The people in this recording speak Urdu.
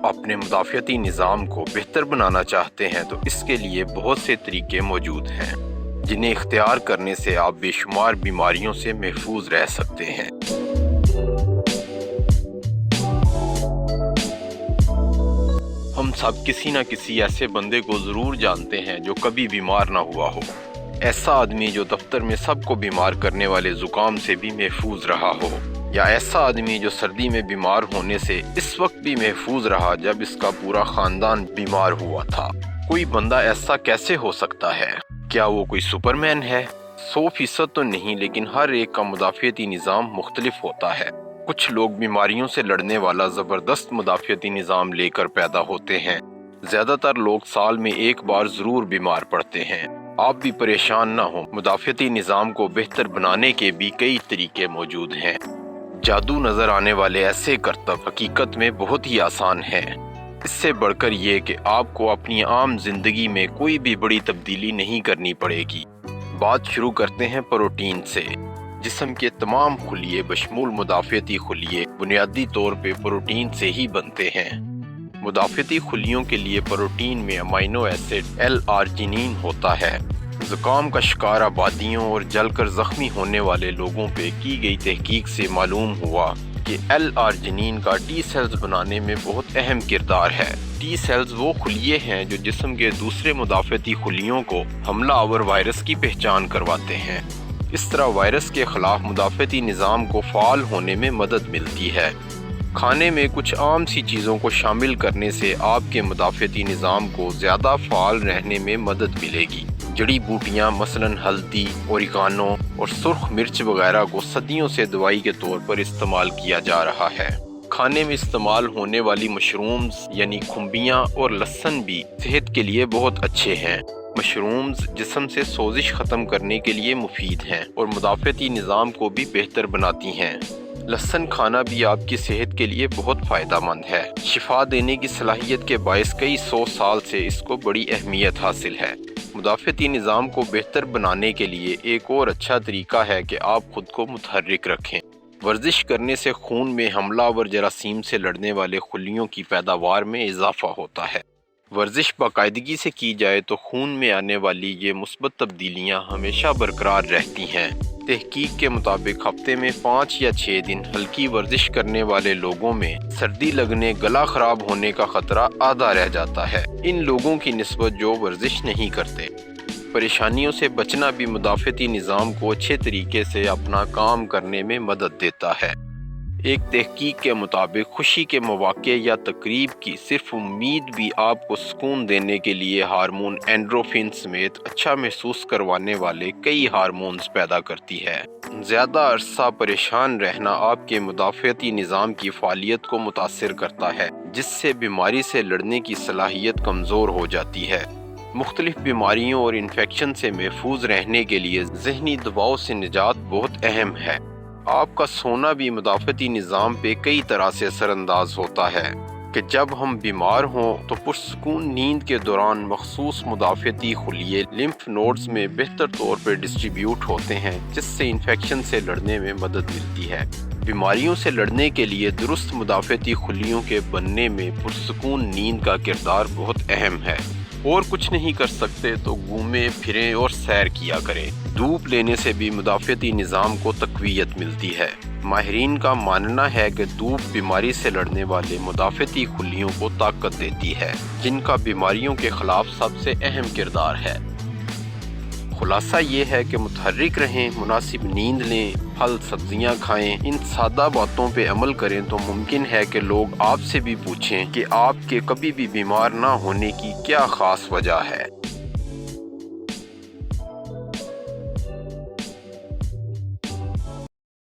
اپنے مدافعتی نظام کو بہتر بنانا چاہتے ہیں تو اس کے لیے بہت سے طریقے موجود ہیں جنہیں اختیار کرنے سے آپ بے شمار بیماریوں سے محفوظ رہ سکتے ہیں۔ ہم سب کسی نہ کسی ایسے بندے کو ضرور جانتے ہیں جو کبھی بیمار نہ ہوا ہو۔ ایسا آدمی جو دفتر میں سب کو بیمار کرنے والے زکام سے بھی محفوظ رہا ہو، یا ایسا آدمی جو سردی میں بیمار ہونے سے اس وقت بھی محفوظ رہا جب اس کا پورا خاندان بیمار ہوا تھا۔ کوئی بندہ ایسا کیسے ہو سکتا ہے؟ کیا وہ کوئی سپرمین ہے؟ 100% تو نہیں، لیکن ہر ایک کا مدافعتی نظام مختلف ہوتا ہے۔ کچھ لوگ بیماریوں سے لڑنے والا زبردست مدافعتی نظام لے کر پیدا ہوتے ہیں۔ زیادہ تر لوگ سال میں ایک بار ضرور بیمار پڑتے ہیں۔ آپ بھی پریشان نہ ہوں، مدافعتی نظام کو بہتر بنانے کے بھی کئی طریقے موجود ہیں۔ جادو نظر آنے والے ایسے کرتب حقیقت میں بہت ہی آسان ہیں۔ اس سے بڑھ کر یہ کہ آپ کو اپنی عام زندگی میں کوئی بھی بڑی تبدیلی نہیں کرنی پڑے گی۔ بات شروع کرتے ہیں پروٹین سے۔ جسم کے تمام خلیے بشمول مدافعتی خلیے بنیادی طور پہ پروٹین سے ہی بنتے ہیں۔ مدافعتی خلیوں کے لیے پروٹین میں امینو ایسڈ L-آرجینین ہوتا ہے۔ زکام کا شکار آبادیوں اور جل کر زخمی ہونے والے لوگوں پہ کی گئی تحقیق سے معلوم ہوا کہ L-آرجینین کا ٹی سیلز بنانے میں بہت اہم کردار ہے۔ ٹی سیلز وہ خلیے ہیں جو جسم کے دوسرے مدافعتی خلیوں کو حملہ آور وائرس کی پہچان کرواتے ہیں۔ اس طرح وائرس کے خلاف مدافعتی نظام کو فعال ہونے میں مدد ملتی ہے۔ کھانے میں کچھ عام سی چیزوں کو شامل کرنے سے آپ کے مدافعتی نظام کو زیادہ فعال رہنے میں مدد ملے گی۔ جڑی بوٹیاں مثلاً ہلدی، اوریگانو اور سرخ مرچ وغیرہ کو صدیوں سے دوائی کے طور پر استعمال کیا جا رہا ہے۔ کھانے میں استعمال ہونے والی مشرومز یعنی کھمبیاں اور لہسن بھی صحت کے لیے بہت اچھے ہیں۔ مشرومز جسم سے سوزش ختم کرنے کے لیے مفید ہیں اور مدافعتی نظام کو بھی بہتر بناتی ہیں۔ لہسن کھانا بھی آپ کی صحت کے لیے بہت فائدہ مند ہے۔ شفا دینے کی صلاحیت کے باعث کئی 100 سال سے اس کو بڑی اہمیت حاصل ہے۔ مدافعتی نظام کو بہتر بنانے کے لیے ایک اور اچھا طریقہ ہے کہ آپ خود کو متحرک رکھیں۔ ورزش کرنے سے خون میں حملہ آور جراثیم سے لڑنے والے خلیوں کی پیداوار میں اضافہ ہوتا ہے۔ ورزش باقاعدگی سے کی جائے تو خون میں آنے والی یہ مثبت تبدیلیاں ہمیشہ برقرار رہتی ہیں۔ تحقیق کے مطابق ہفتے میں 5 یا 6 دن ہلکی ورزش کرنے والے لوگوں میں سردی لگنے، گلا خراب ہونے کا خطرہ آدھا رہ جاتا ہے، ان لوگوں کی نسبت جو ورزش نہیں کرتے۔ پریشانیوں سے بچنا بھی مدافعتی نظام کو اچھے طریقے سے اپنا کام کرنے میں مدد دیتا ہے۔ ایک تحقیق کے مطابق خوشی کے مواقع یا تقریب کی صرف امید بھی آپ کو سکون دینے کے لیے ہارمون اینڈروفن سمیت اچھا محسوس کروانے والے کئی ہارمونز پیدا کرتی ہے۔ زیادہ عرصہ پریشان رہنا آپ کے مدافعتی نظام کی فعالیت کو متاثر کرتا ہے، جس سے بیماری سے لڑنے کی صلاحیت کمزور ہو جاتی ہے۔ مختلف بیماریوں اور انفیکشن سے محفوظ رہنے کے لیے ذہنی دباؤ سے نجات بہت اہم ہے۔ آپ کا سونا بھی مدافعتی نظام پہ کئی طرح سے اثر انداز ہوتا ہے کہ جب ہم بیمار ہوں تو پرسکون نیند کے دوران مخصوص مدافعتی خلیے لمف نوڈز میں بہتر طور پر ڈسٹریبیوٹ ہوتے ہیں، جس سے انفیکشن سے لڑنے میں مدد ملتی ہے۔ بیماریوں سے لڑنے کے لیے درست مدافعتی خلیوں کے بننے میں پرسکون نیند کا کردار بہت اہم ہے۔ اور کچھ نہیں کر سکتے تو گھومیں پھریں اور سیر کیا کریں۔ دھوپ لینے سے بھی مدافعتی نظام کو تقویت ملتی ہے۔ ماہرین کا ماننا ہے کہ دھوپ بیماری سے لڑنے والے مدافعتی خلیوں کو طاقت دیتی ہے، جن کا بیماریوں کے خلاف سب سے اہم کردار ہے۔ خلاصہ یہ ہے کہ متحرک رہیں، مناسب نیند لیں، پھل سبزیاں کھائیں۔ ان سادہ باتوں پہ عمل کریں تو ممکن ہے کہ لوگ آپ سے بھی پوچھیں کہ آپ کے کبھی بھی بیمار نہ ہونے کی کیا خاص وجہ ہے۔